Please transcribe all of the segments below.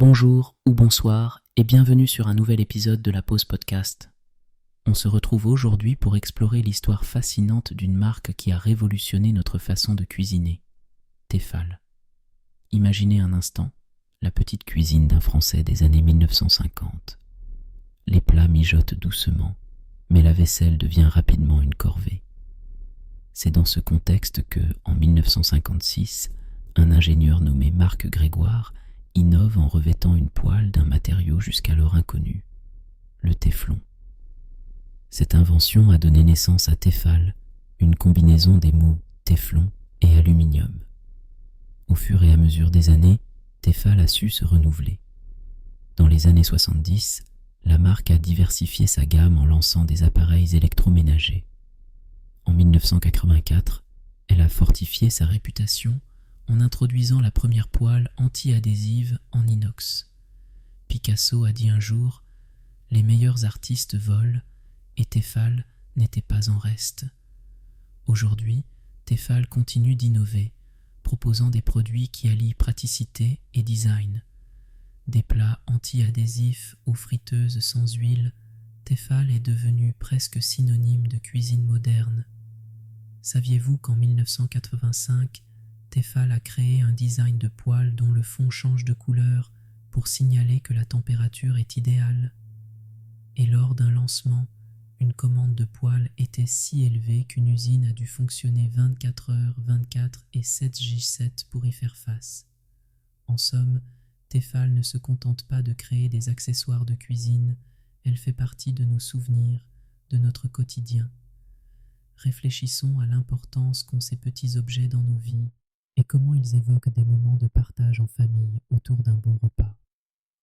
Bonjour ou bonsoir et bienvenue sur un nouvel épisode de la Pause Podcast. On se retrouve aujourd'hui pour explorer l'histoire fascinante d'une marque qui a révolutionné notre façon de cuisiner, Tefal. Imaginez un instant la petite cuisine d'un Français des années 1950. Les plats mijotent doucement, mais la vaisselle devient rapidement une corvée. C'est dans ce contexte que, en 1956, un ingénieur nommé Marc Grégoire innove en revêtant une poêle d'un matériau jusqu'alors inconnu, le téflon. Cette invention a donné naissance à Tefal, une combinaison des mots téflon et aluminium. Au fur et à mesure des années, Tefal a su se renouveler. Dans les années 70, la marque a diversifié sa gamme en lançant des appareils électroménagers. En 1984, elle a fortifié sa réputation en introduisant la première poêle anti-adhésive en inox. Picasso a dit un jour « Les meilleurs artistes volent et Tefal n'était pas en reste ». Aujourd'hui, Tefal continue d'innover, proposant des produits qui allient praticité et design. Des plats anti-adhésifs aux friteuses sans huile, Tefal est devenu presque synonyme de cuisine moderne. Saviez-vous qu'en 1985, Tefal a créé un design de poêle dont le fond change de couleur pour signaler que la température est idéale? Et lors d'un lancement, une commande de poêle était si élevée qu'une usine a dû fonctionner 24h/24 et 7J7 pour y faire face. En somme, Tefal ne se contente pas de créer des accessoires de cuisine, elle fait partie de nos souvenirs, de notre quotidien. Réfléchissons à l'importance qu'ont ces petits objets dans nos vies et comment ils évoquent des moments de partage en famille autour d'un bon repas.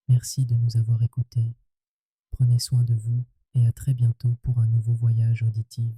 Merci de nous avoir écoutés. Prenez soin de vous et à très bientôt pour un nouveau voyage auditif.